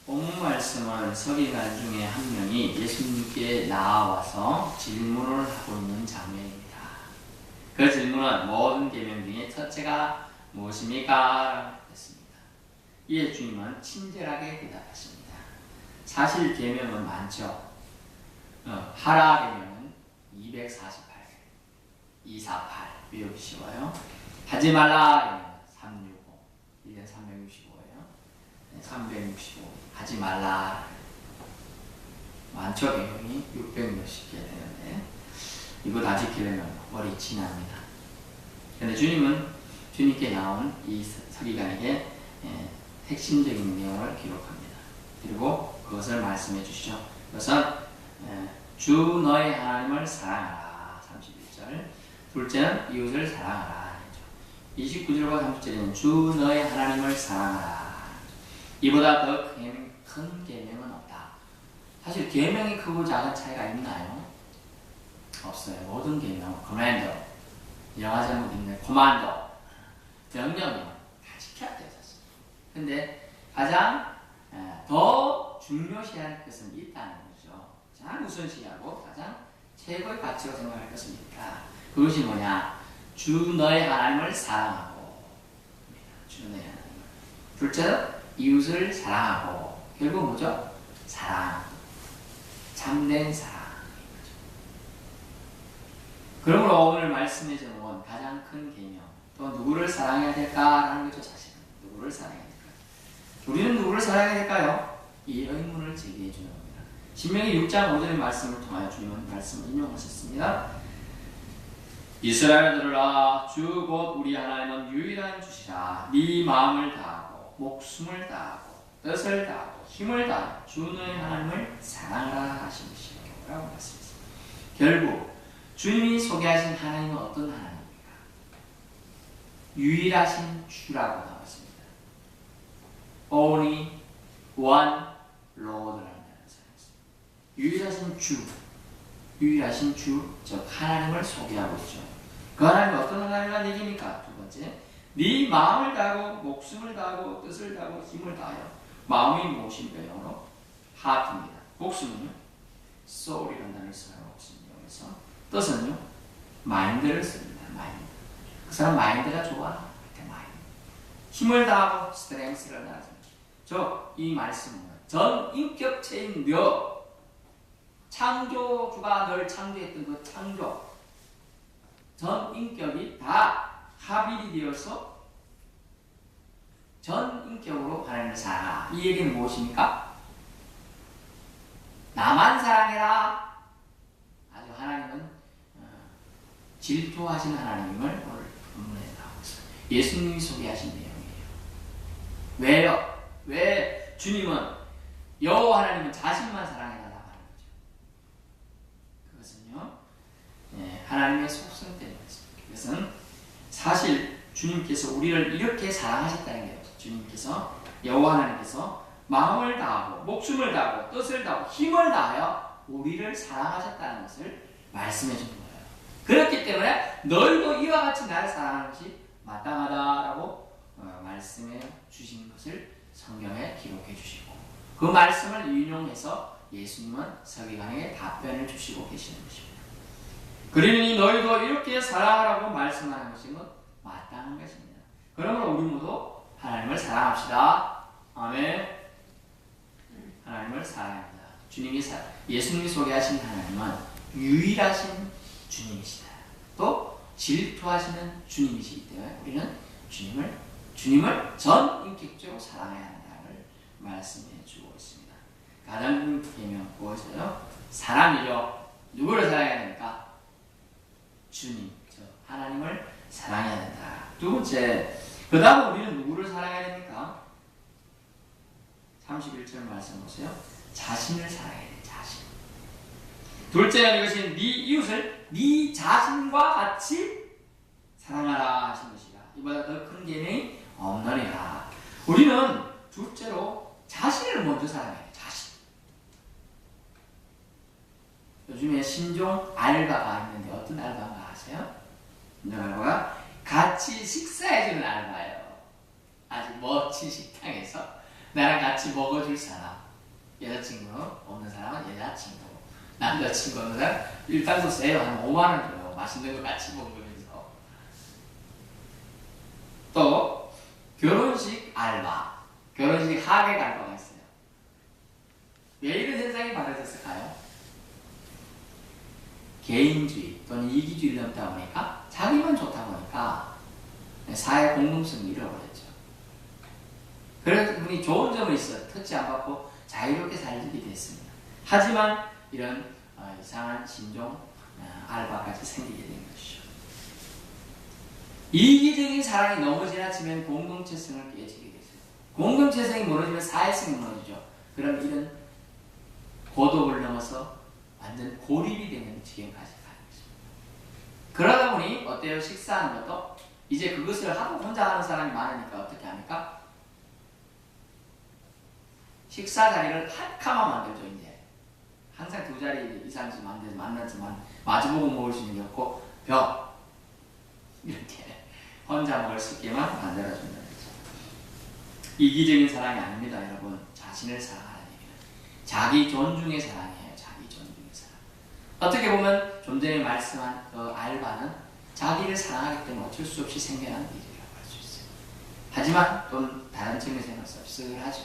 본문 말씀은 서기관 중에 한 명이 예수님께 나와서 질문을 하고 있는 장면입니다. 그 질문은 모든 계명 중에 첫째가 무엇입니까? 라고 했습니다. 이에 주님은 친절하게 대답하십니다. 사실 계명은 많죠. 하라 계명은 248, 248 외우기 쉬워요. 하지 말라 계명은 365, 1년 365예요. 365 하지 말라. 많죠. 계명이 600몇십 개 되는데 이거 다 지키려면 머리 지납니다. 그런데 주님께 나온 이 서기관에게 핵심적인 내용을 기록합니다. 그리고 그것을 말씀해 주시죠. 그것은 주 너의 하나님을 사랑하라. 31절. 둘째는 이웃을 사랑하라. 29절과 30절에는 주 너의 하나님을 사랑하라. 이보다 더 큰 계명은 없다. 사실 계명이 크고 작은 차이가 있나요? 없어요. 모든 계명, 커맨더, 영화 제목 있는 코만도, 명령이요. 다 지켜야 돼요, 사실. 근데 가장 더 중요시할 것은 있다는 거죠. 가장 우선시하고 가장 최고의 가치로 생각할 것은 있다. 그것이 뭐냐? 주 너의 하나님을 사랑하고, 주 너의 하나님을. 둘째로 이웃을 사랑하고. 결국 뭐죠? 사랑. 참된 사랑. 그러므로 오늘 말씀해 주는 가장 큰 개념, 또 누구를 사랑해야 될까라는 거죠. 사실은 누구를 사랑해야 될까? 우리는 누구를 사랑해야 될까요? 이 의문을 제기해 주는 겁니다. 신명기 6장 5절의 말씀을 통하여 주님은 말씀을 인용하셨습니다. 이스라엘 들으라. 주 곧 우리 하나님은 유일한 주시라. 네 마음을 다하고 목숨을 다하고 뜻을 다하고 힘을 다하여 주 너의 하나님을 사랑하라 하신 것이라고 말씀했습니다. 결국 주님이 소개하신 하나님은 어떤 하나님입니까? 유일하신 주라고 나왔습니다. Only one Lord라는 단어가 유일하신 주, 유일하신 주, 즉 하나님을 소개하고 있죠. 그 하나님은 어떤 하나님이라는 얘기입니까? 두 번째, 네 마음을 다하고 목숨을 다하고 뜻을 다하고 힘을 다하여. 마음이 무엇입니까? 영어로 heart입니다. 목숨은요? soul이라는 단어를 써요. 목숨에서. 뜻은요? mind를 씁니다. mind. 그 사람 마인드가 좋아. 이렇게 마인드. 힘을 다하고 strength를 다하죠. 이 말씀은 전 인격체인 너, 창조주가 널 창조했던 그 창조, 전 인격이 다 합일이 되어서 전 인격으로 하나님을 사랑하라. 이 얘기는 무엇입니까? 나만 사랑해라. 아주 하나님은 질투하신 하나님을 오늘 본문에 나오고 있어요. 예수님이 소개하신 내용이에요. 왜요? 왜 주님은 여호와 하나님은 자신만 사랑해달라고 하는 거죠? 그것은요, 하나님의 속성 때문이었습니다. 그것은 사실 주님께서 우리를 이렇게 사랑하셨다는 거예요. 주님께서 여호와 하나님께서 마음을 다하고 목숨을 다하고 뜻을 다하고 힘을 다하여 우리를 사랑하셨다는 것을 말씀해 주는 거예요. 그렇기 때문에 너희도 이와 같이 나를 사랑하는 것이 마땅하다라고 말씀해 주신 것을 성경에 기록해 주시고 그 말씀을 인용해서 예수님은 서기관에게 답변을 주시고 계시는 것입니다. 그러니 너희도 이렇게 사랑하라고 말씀하는 것이 마땅한 것입니다. 그러므로 우리 모두 하나님을 사랑합시다. 아멘. 하나님을 사랑합니다. 예수님이 소개하신 하나님은 유일하신 주님이시다. 또 질투하시는 주님이시기 때문에 우리는 주님을 전 인격적으로 사랑해야 한다는 말씀해 주고 있습니다. 가장 큰 계명 무엇이죠? 사랑이죠. 누구를 사랑해야 됩니까? 주님, 하나님을 사랑해야 된다. 두 번째, 그 다음 우리는 누구를 사랑해야 됩니까? 31절 말씀 보세요. 자신을 사랑해야 돼. 자신. 둘째는 이것이 네 이웃을 네 자신과 같이 사랑하라 하신 것이라. 이보다 더 큰 계명이 없느니라. 우리는 둘째로 자신을 먼저 사랑해야 돼. 자신. 요즘에 신종 알바가 있는데 어떤 알바인가 아세요? 신종 알바가 같이 식사해주는 알바예요. 아주 멋진 식당에서 나랑 같이 먹어줄 사람. 여자친구 없는 사람은 여자친구. 남자친구 없는 사람 일당도 세요. 한 5만 원 줘요. 맛있는 거 같이 먹으면서. 또 결혼식 알바. 결혼식 하객 알바가 있어요. 왜 이런 현상이 벌어졌을까요? 개인주의 또는 이기주의를 넘다 보니까 자기만 좋다 보니까 사회 공동성을 잃어버렸죠. 그래서 분이 좋은 점은 있어요. 터치 안 받고 자유롭게 살게 됐습니다. 하지만 이런 이상한 신종 알바까지 생기게 된 것이죠. 이기적인 사랑이 너무 지나치면 공동체성을 깨지게 되죠. 공동체성이 무너지면 사회성이 무너지죠. 그럼 이런 고독을 넘어서 완전 고립이 되는 지경까지 가는 것입니다. 그러다 보니 어때요? 식사하는 것도 이제 그것을 하고 혼자 하는 사람이 많으니까 어떻게 합니까? 식사 자리를 한 칸만 만들죠. 이제 항상 두 자리 이상씩 만나지만 마주보고 먹을 수 있는 게 없고 벽 이렇게 혼자 먹을 수 있게만 만들어준다는 거죠. 이기적인 사랑이 아닙니다, 여러분. 자신을 사랑하는 얘기는 자기 존중의 사랑이에요. 자기 존중의 사랑. 어떻게 보면 좀 전에 말씀한 그 알바는 자기를 사랑하기 때문에 어쩔 수 없이 생겨난 일이라고 할 수 있어요. 하지만 또 다른 측면에서 씁쓸하죠.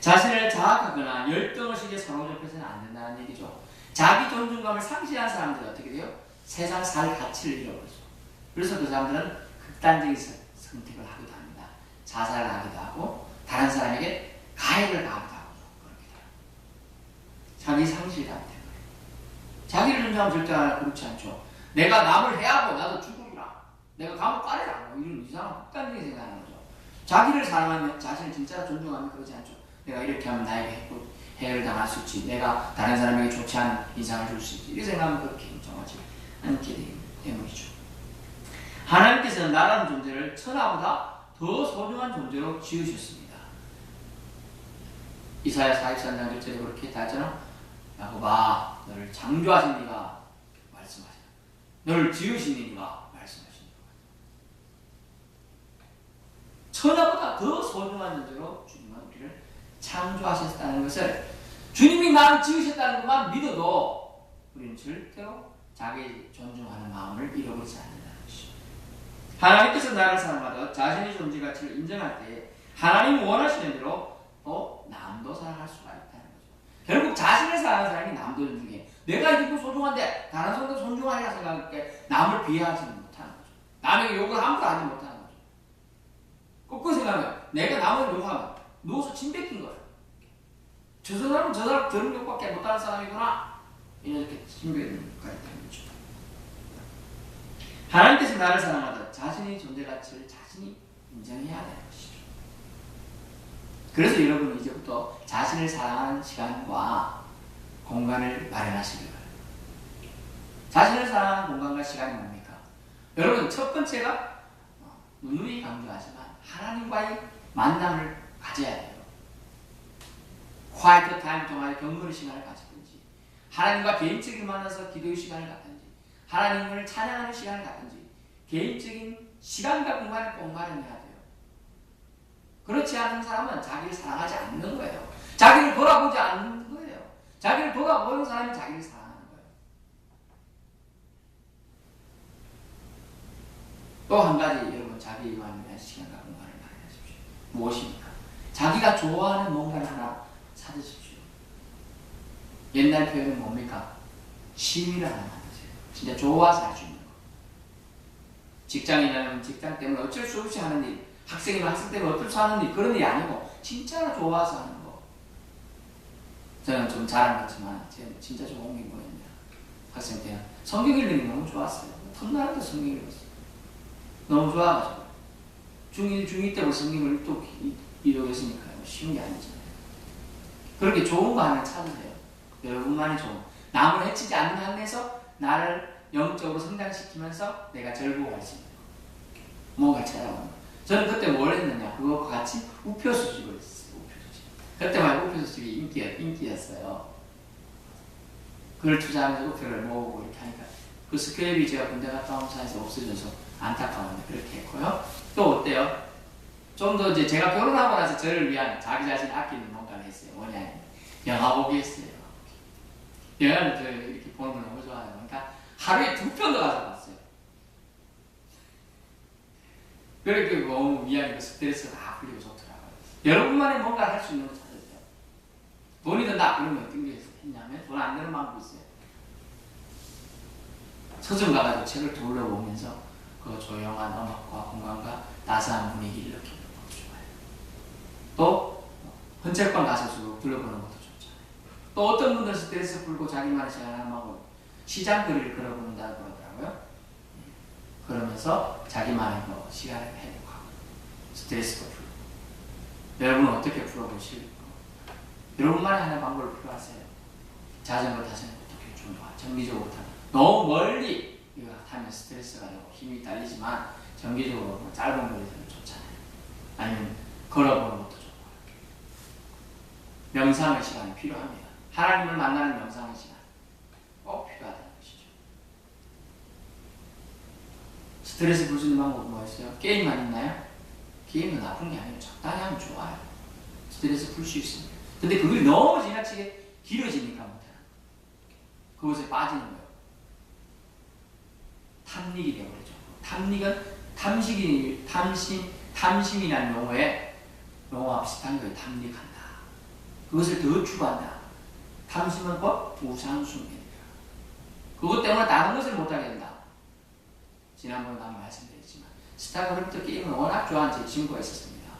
자신을 자학하거나 열등의식에 사로잡혀서는 안 된다는 얘기죠. 자기 존중감을 상실한 사람들이 어떻게 돼요? 세상 살 가치를 잃어버리죠. 그래서 그 사람들은 극단적인 선택을 하기도 합니다. 자살을 하기도 하고 다른 사람에게 가해를 가하기도 하고 그렇게 돼요. 자기 상실이 안 되는 거예요. 자기를 존중하면 절대 그렇지 않죠. 내가 남을 해하고 나도 죽으리라. 내가 감옥 가리라. 이런 이상한 극단적인 생각하는 거죠. 자기를 사랑하면 자신을 진짜로 존중하면 그러지 않죠. 내가 이렇게 하면 나에게 해를 당할 수 있지. 내가 다른 사람에게 좋지 않은 인상을 줄 수 있지. 이렇게 생각하면 그렇게 인정하지 않게 되는 때문이죠. 하나님께서는 나라는 존재를 천하보다 더 소중한 존재로 지으셨습니다. 이사야 43장 1절에 그렇게 하잖아. 야곱아, 너를 창조하신 이가 말씀하시라. 너를 지으신 이가 말씀하시라. 천하보다 더 소중한 존재로 주님은 우리를 창조하셨다는 것을 주님이 나를 지으셨다는 것만 믿어도 우리는 절대로 자기 존중하는 마음을 잃어버리지 않는다는 것이죠. 하나님께서 나를 사랑하듯 자신의 존재 가치를 인정할 때 하나님이 원하시는 대로 또 남도 사랑할 수가 있다는 거죠. 결국 자신을 사랑하는 사람이 남도 존중해. 내가 이렇게 소중한데 다른 사람도 존중하리라 생각할 때 남을 비하하지는 못하는 거죠. 남에게 욕을 함부로 하지 못하는 거죠. 거꾸로 생각하면 내가 남을 욕하면 누워서 침 뱉긴 거예요. 저 사람은 저 사람 저런 욕밖에 못하는 사람이구나. 이렇게 침 뱉는 것까지 되는 거죠. 하나님께서 나를 사랑하듯 자신의 존재 가치를 자신이 인정해야 하는 것이죠. 그래서 여러분은 이제부터 자신을 사랑하는 시간과 공간을 마련하시길 바랍니다. 자신을 사랑하는 공간과 시간이 뭡니까? 여러분 첫 번째가 누누이 강조하지만 하나님과의 만남을 가져야 돼요. quiet time 동안에 경건의 시간을 가지든지 하나님과 개인적인 만나서 기도의 시간을 갖든지 하나님을 찬양하는 시간을 갖든지 개인적인 시간과 공간을 꼭 마련해야 돼요. 그렇지 않은 사람은 자기를 사랑하지 않는 거예요. 자기를 돌아보지 않는 거예요. 자기를 돌아보는 사람이 자기를 사랑하는 거예요. 또 한 가지 여러분 자기를 위한 시간과 공간을 마련하십시오. 무엇입니까? 자기가 좋아하는 뭔가를 하나 찾으십시오. 옛날 표현은 뭡니까? 취미를 하나 만드세요. 진짜 좋아서 할 수 있는 거. 직장인이라면 직장 때문에 어쩔 수 없이 하는 일, 학생이면 학생 때문에 어쩔 수 하는 일, 그런 일이 아니고 진짜로 좋아서 하는 거. 저는 좀 잘한 것 같지만 제가 진짜 좋은 게 뭐였냐. 학생 때 성경 읽는 게 너무 좋았어요. 톱날도 성경 읽었어요. 너무 좋아가지고 중1, 중2 때부터 성경을 또 이루었으니까요. 쉬운 게 아니잖아요. 그렇게 좋은 거 하나 찾으세요. 여러분만이 좋은. 남을 해치지 않는 한에서 나를 영적으로 성장시키면서 내가 즐거워할 수 있는 거. 뭔가 찾아보는 거. 저는 그때 뭘 했느냐. 그것과 같이 우표수집을 했어요. 우표수집. 그때만 우표수집이 인기였어요. 그걸 투자하면서 우표를 모으고 이렇게 하니까 그 스크랩이 제가 군대 갔다 온 사이에서 없어져서 안타까운데 그렇게 했고요. 또 어때요? 좀 더 이제 제가 결혼하고 나서 저를 위한 자기 자신 아끼는 뭔가를 했어요. 뭐냐, 영화 보기 했어요. 영화를 저 이렇게 보는 거 너무 좋아해요. 그러니까 하루에 2편도 가서 봤어요. 그렇게 너무 위안이고 스트레스가 다 풀리고 좋더라고요. 여러분만의 뭔가 할 수 있는 거 찾으세요. 돈이 든다 그러면 어떤 게 했냐면 돈 안 드는 방법이 있어요. 서점 가가지고 책을 둘러보면서 그 조용한 음악과 공간과 따스한 분위기를 느끼는 것도 좋아요. 또 헌책방 가서 둘러보는 것도 좋잖아요. 또 어떤 분들은 스트레스 풀고 자기만의 시간을 하고 시장 거리를 걸어본다고 그러더라고요. 그러면서 자기만의 그 시간을 회복하고 스트레스도 풀고. 여러분은 어떻게 풀어보실까? 여러분만이 하는 방법을 필요하세요. 자전거 타시는 것도 좀 좋아. 정기적으로 타는. 너무 멀리 이거 타면 스트레스가 되고 힘이 딸리지만 정기적으로 짧은 거리에서는 좋잖아요. 아니면 걸어보는 것도 좋고. 명상의 시간이 필요합니다. 하나님을 만나는 명상의 시간 꼭 필요하다는 것이죠. 스트레스 풀 수 있는 방법은 뭐였어요? 게임만 있나요? 게임은 나쁜 게 아니에요. 적당히 하면 좋아요. 스트레스 풀 수 있습니다. 근데 그걸 너무 지나치게 길어지니까 못해요. 그것에 빠지는 거예요. 탐닉이 되어버리죠. 탐닉은 탐심이라는 용어와 비슷한 거예요. 탐닉한다. 그것을 더 추구한다. 탐심은 곧 우상숭배입니다. 그것 때문에 다른 것을 못하게 된다. 지난번에 나도 말씀드렸지만 스타크래프트 게임을 워낙 좋아하는 제 친구가 있었습니다.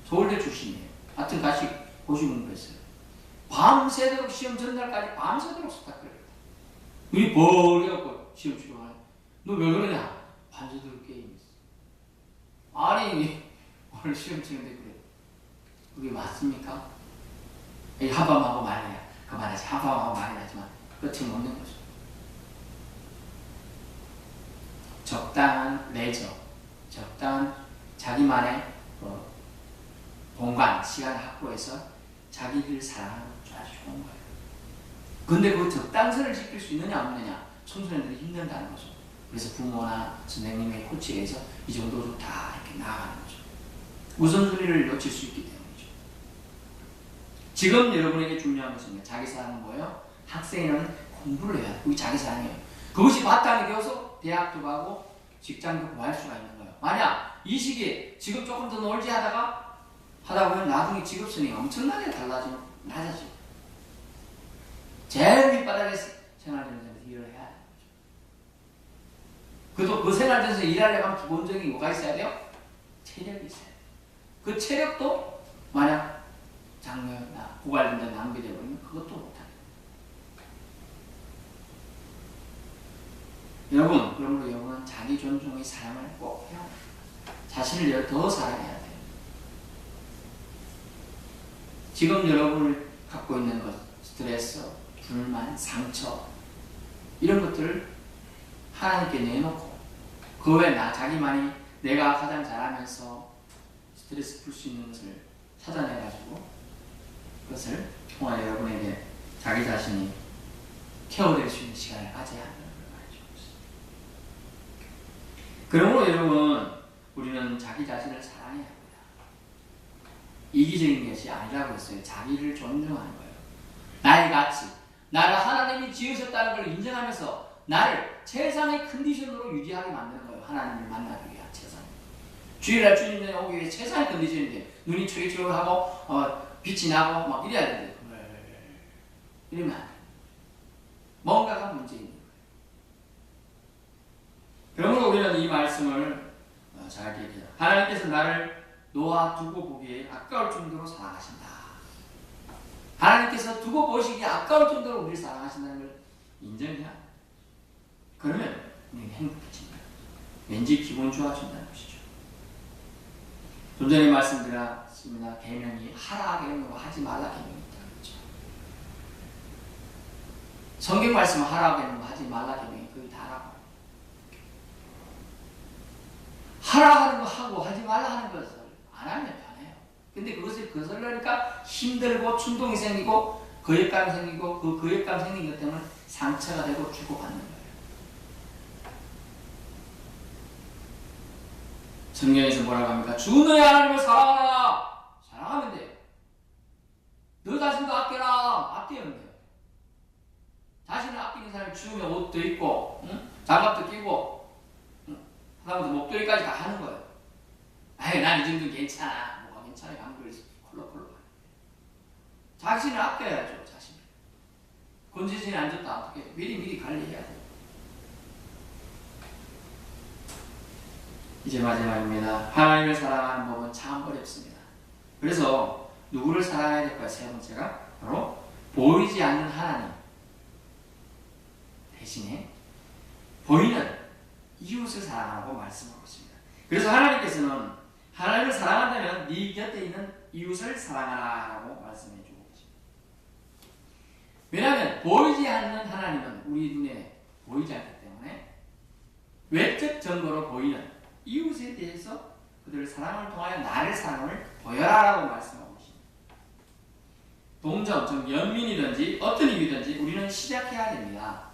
서울대 출신이에요. 하여튼 같이 고시 공부했어요. 밤새도록 시험 전날까지 밤새도록 스타크래프트. 눈이 벌게갖고 시험 치러가요. 너 왜 그러냐? 밤새도록 게임했어. 아니 오늘 시험 치는데 그래. 그게 맞습니까? 한밤하고 말이야. 그만하지. 한밤하고 말이 하지만 끝이 없는 거죠. 적당한 레저, 적당한 자기만의 공간, 시간을 확보해서 자기를 사랑하는 것도 아주 좋은 거예요. 근데 그 적당선을 지킬 수 있느냐 없느냐 청소년들이 힘든다는 거죠. 그래서 부모나 선생님의 코치에 의해서 이 정도 좋다 이렇게 나아가는 거죠. 우선순위를 놓칠 수 있기 때문이죠. 지금 여러분에게 중요한 것은 자기 사랑은 뭐예요? 학생은 공부를 해야 돼. 그게 자기 사랑이에요. 그것이 바탕이 되어서 대학도 가고 직장도 구할 수가 있는 거예요. 만약 이 시기에 지금 조금 더 놀지 하다 보면 나중에 직업선이 엄청나게 낮아지고 제일 밑바닥에서 생활전선에서 일을 해야 하는 거죠. 그 생활전선에서 일하려면 기본적인 뭐가 있어야 돼요? 체력이 있어야 돼요. 그 체력도 만약 장려나 고관련된 낭비되어 버리면 그것도 못하는 거예요. 여러분, 그러므로 여러분은 자기 존중의 사랑을 꼭 해야 합니다. 자신을 더 사랑해야 돼요. 지금 여러분을 갖고 있는 것, 스트레스, 불만, 상처 이런 것들을 하나님께 내놓고 그 외에 자기만이 내가 가장 잘하면서 스트레스 풀 수 있는 것을 찾아내가지고 그것을 통해 여러분에게 자기 자신이 케어될 수 있는 시간을 가져야 한다는 걸 말해주고 있습니다. 그러므로 여러분, 우리는 자기 자신을 사랑해야 합니다. 이기적인 것이 아니라고 했어요. 자기를 존중하는 거예요. 나의 가치, 나를 하나님이 지으셨다는 걸 인정하면서 나를 최상의 컨디션으로 유지하게 만드는 거예요. 하나님을 만나기 위한 최상. 주일날 주님께 오기 위해 최상의 컨디션인데 눈이 초록초록하고 빛이 나고 막 이래야 되는데 이러면 안 돼요. 뭔가가 문제 있는 거예요. 그러므로 우리는 이 말씀을 잘 기억해요. 하나님께서 나를 놓아두고 보기에 아까울 정도로 사랑하신다. 하나님께서 두고 보시기에 아까울 정도로 우리를 사랑하신다는 걸 인정해야 합니다. 그러면 우리는 행복해집니다. 왠지 기분 좋아진다는 것이죠. 좀 전에 말씀드렸습니다. 계명이 하라 계명이고 하지 말라 계명이 있다는 거죠. 성경 말씀은 하라 계명이고 하지 말라 계명이 거의 다라고. 하라 하는 거 하고 하지 말라 하는 것을 안 하면 편해요. 근데 그것을 거슬러니까 힘들고 충동이 생기고 거역감이 생기고 그 거역감 생긴 것 때문에 상처가 되고 주고받는 거예요. 성경에서 뭐라고 합니까? 주 너의 하나님을 사랑하라. 사랑하면 돼요. 너 자신도 아껴라. 아끼면 돼요. 자신을 아끼는 사람이 죽으면 옷도 입고, 응? 장갑도 끼고, 응? 하다못해 목도리까지 다 하는 거예요. 아이, 난 이 정도 괜찮아. 뭐가 괜찮아. 한글 콜록콜록. 자신을 아껴야죠. 자신을. 건지진이 안 좋다. 어떻게 미리 관리해야 돼요. 이제 마지막입니다. 하나님을 사랑하는 법은 참 어렵습니다. 그래서 누구를 사랑해야 될까요? 세 번째가 바로 보이지 않는 하나님 대신에 보이는 이웃을 사랑하라고 말씀하고 있습니다. 그래서 하나님께서는 하나님을 사랑한다면 네 곁에 있는 이웃을 사랑하라 라고 말씀해 주고 계십니다. 왜냐하면 보이지 않는 하나님은 우리 눈에 보이지 않기 때문에 외적 증거로 보이는 이웃에 대해서 그들을 사랑을 통하여 나를 사랑을 보여라라고 말씀하고 계십니다. 동정, 즉 연민이든지 어떤 이유든지 우리는 시작해야 됩니다.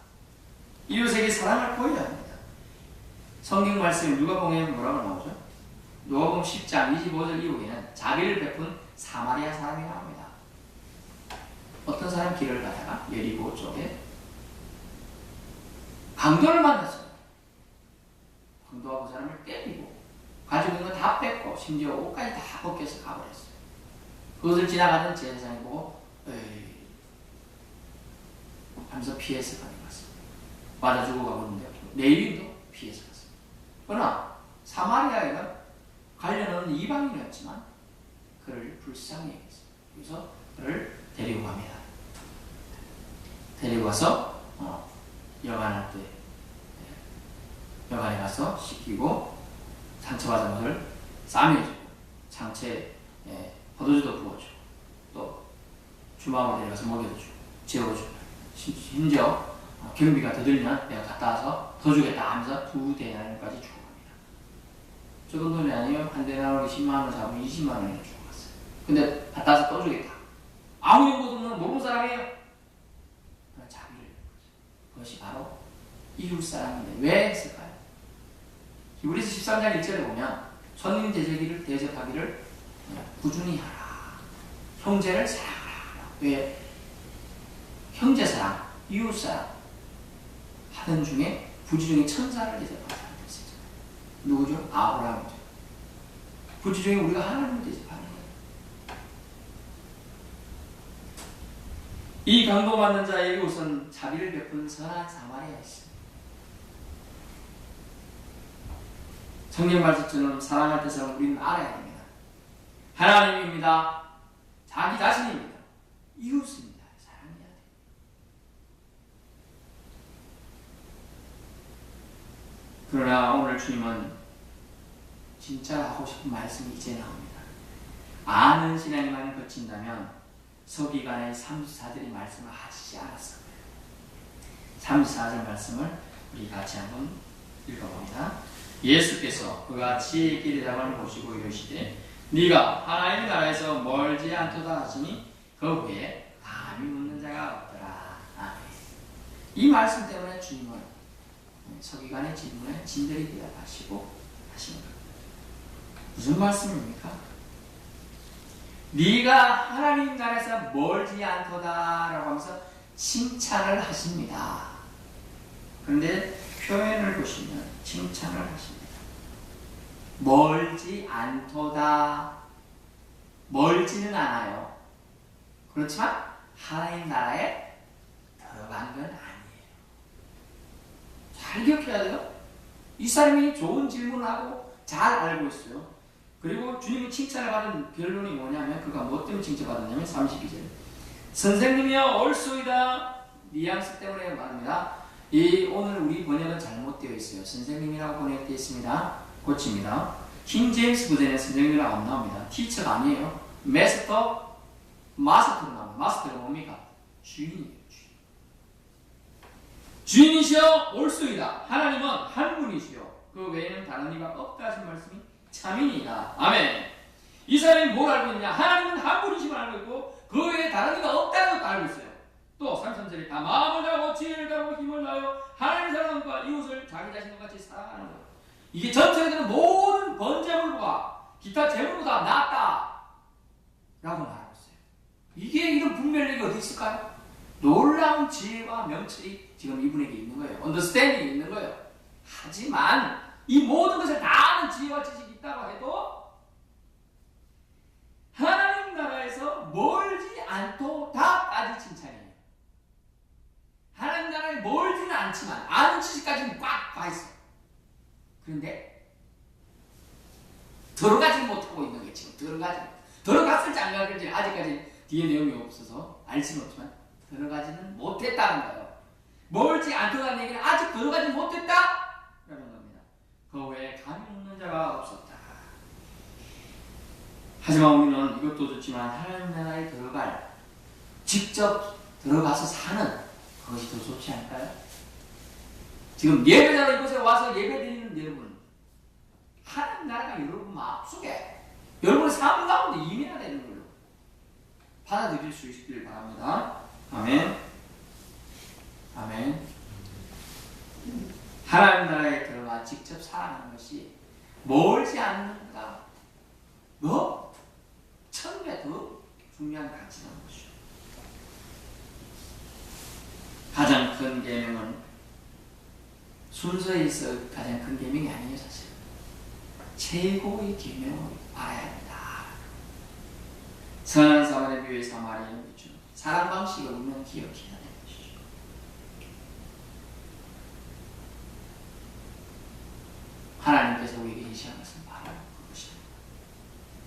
이웃에게 사랑을 보여야 합니다. 성경 말씀 누가복음에 뭐라고 나오죠? 누가복음 10장 25절 이후에는 자비를 베푼 사마리아 사람이 나옵니다. 어떤 사람 길을 가다가 여리고 쪽에 강도를 만났어요. 강도가 그 사람을 때리고 가지고 있는 거 다 뺏고 심지어 옷까지 다 벗겨서 가버렸어요. 그것을 지나가던 제사장이 보고 에이 하면서 피해서 가는 것입니다. 맞아 죽어가고 있는데 레위인도 피해서 갔어요. 그러나 사마리아에는 관련은 이방인이었지만 그를 불쌍히 여겼어요. 그래서 그를 데리고 갑니다. 데리고 가서 여간할 때 여간에 가서 씻기고 상처받은 것을 싸매주고 상처에 포도주도 부어주고 또 주방으로 데려가서 먹여도 주고 재워주고 심지어 경비가 더 들면 내가 갔다 와서 더 주겠다 하면서 2데나리온까지 주고 갑니다. 적은 돈이 아니에요. 한 데나리온이 10만원을 잡으면 20만원이나 주고 갔어요. 근데 갔다 와서 또 주겠다. 아무 연고도 없는 모르는 사람이에요. 자비를 그것이 바로 이웃사랑인데 왜 했을까요? 히브리서 13장 1절에 보면 손님 대접하기를 꾸준히 하라. 형제를 사랑하라. 왜? 형제사랑, 이웃사랑 하던 중에 부지중에 천사를 대접하는 사람이 있었죠. 누구죠? 아브라함이죠. 부지중에 우리가 하나님을 대접하는 거예요. 이 강도받는 자의 이웃은 자비를 베푼 선한 사마리아였습니다. 성경 말씀처럼 사랑할 뜻을 우리는 알아야 됩니다. 하나님입니다. 자기 자신입니다. 이웃입니다. 사랑해야 돼요. 그러나 오늘 주님은 진짜 하고 싶은 말씀이 이제 나옵니다. 아는 신앙만 거친다면 서기관의 34절의 말씀을 하시지 않았습니다. 34절 말씀을 우리 같이 한번 읽어봅니다. 예수께서 그가 지혜의 길이라고 보시고 이르시되 네가 하나님의 나라에서 멀지 않도다 하시니 그 후에 감히 묻는 자가 없더라. 아멘. 이 말씀 때문에 주님은 서기관의 질문에 진들이 대답하시고 하시는 겁니다. 무슨 말씀입니까? 네가 하나님 나라에서 멀지 않도다 라고 하면서 칭찬을 하십니다. 그런데 표현을 보시면 칭찬을 하십니다. 멀지 않도다. 멀지는 않아요. 그렇지만 하나님 나라에 들어간 건 아니에요. 잘 기억해야 돼요. 이 사람이 좋은 질문을 하고 잘 알고 있어요. 그리고 주님이 칭찬을 받은 결론이 뭐냐면 그가 뭐 때문에 칭찬받았냐면 32절 선생님이여 옳소이다. 뉘앙스 때문에 말합니다. 오늘 우리 번역은 잘못되어 있어요. 선생님이라고 번역되어 있습니다. 고칩니다. 킹 제임스 버전에 선생님이라고 안 나옵니다. 티처가 아니에요. 마스터로 나옵니다. 마스터가 뭡니까? 주인이에요. 주인이시여 옳소이다. 하나님은 한 분이시여 그 외에는 다른 이가 없다 하신 말씀이 참이니이다. 아멘. 이 사람이 뭘 알고 있냐? 하나님은 한 분이심을 알고 있고 그 외에 다른 이가 없다는 것도 알고 있어요. 또 33절에 다 마음을 다하고 지혜를 다하고 힘을 다하여 하나님의 사랑과 이웃을 자기 자신과 같이 사랑하는 것. 이게 전체적인 모든 번제물과 기타 제물보다 낫다 라고 말하고 있어요. 이게 이런 분별력이 어디 있을까요? 놀라운 지혜와 명철이 지금 이분에게 있는 거예요. 언더스탠딩이 있는 거예요. 하지만 이 모든 것을 다 아는 지혜와 지식이 있다고 해도 하나님 나라에서 멀지 않도다까지 칭찬이에요. 하나님 나라에 멀지는 않지만 아는 지식까지는 꽉 가 있어요. 그런데 들어가지 못하고 있는 게 지금 들어갔을지 안 갔을지 아직까지 뒤에 내용이 없어서 알 수는 없지만 들어가지는 못했다는 거예요. 멀지 않다는 얘기는 아직 들어가지 못했다 라는 겁니다. 그 외에 감이 없는 자가 없었다. 하지만 우리는 이것도 좋지만 하나님 나라에 직접 들어가서 사는 그것이 더 좋지 않을까요? 지금 예배자로 이곳에 와서 예배드리는 여러분, 하나님 나라가 여러분 마음속에 여러분의 삶 가운데 이민하되는 걸로 받아들일 수 있기를 바랍니다. 아멘. 아멘. 하나님 나라에 들어가 직접 살아가는 것이 멀지 않는가? 천배 더 중요한 가치라는 것이죠. 가장 큰 계명은 순서에 있어 가장 큰 계명이 아니에요, 사실. 최고의 계명을 알아야 한다. 선한 사마리아의 비유의 사마리아인이 준 사랑 방식을 우리는 기억해야 되는 것이죠. 하나님께서 우리에게 제시한 것은 바로 그것입니다.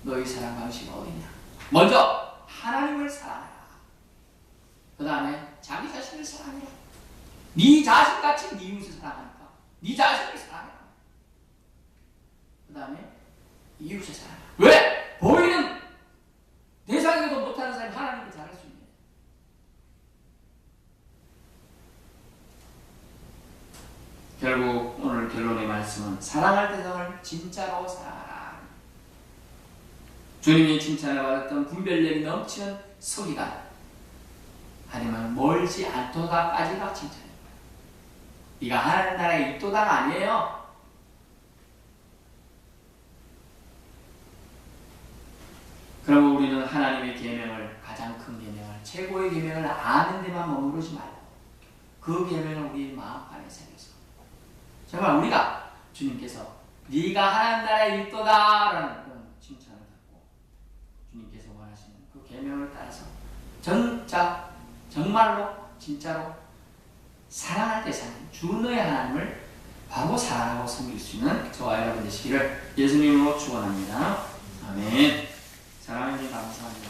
너희 사랑 방식이 어디냐? 먼저 하나님을 사랑하라. 그 다음에 자기 자신을 사랑해라. 네 자신같이 네 이웃을 사랑하니까 네 자신을 사랑해라. 그 다음에 이웃을 사랑해라. 왜? 보이는 대상에도 못하는 사람이 하나님을 잘할 수 있네. 결국 오늘 결론의 말씀은 사랑할 대상을 진짜로 사랑하라. 주님이 칭찬을 받았던 분별력이 넘치는 서기관, 하지만 멀지 않도다까지가 칭찬입니다. 네가 하나님 나라에 있도다가 아니에요. 그러면 우리는 하나님의 계명을, 가장 큰 계명을, 최고의 계명을 아는 데만 머무르지 말고 그 계명을 우리 마음 안에 새겨서 정말 우리가 주님께서 네가 하나님 나라에 있도다라는 그런 칭찬을 듣고 주님께서 원하시는 그 계명을 따라서 정말로 진짜로 사랑할 대상인 주 너의 하나님을 바로 사랑하고 섬길 수 있는 저와 여러분 되시기를 예수님으로 축원합니다. 아멘. 사랑하님 감사합니다.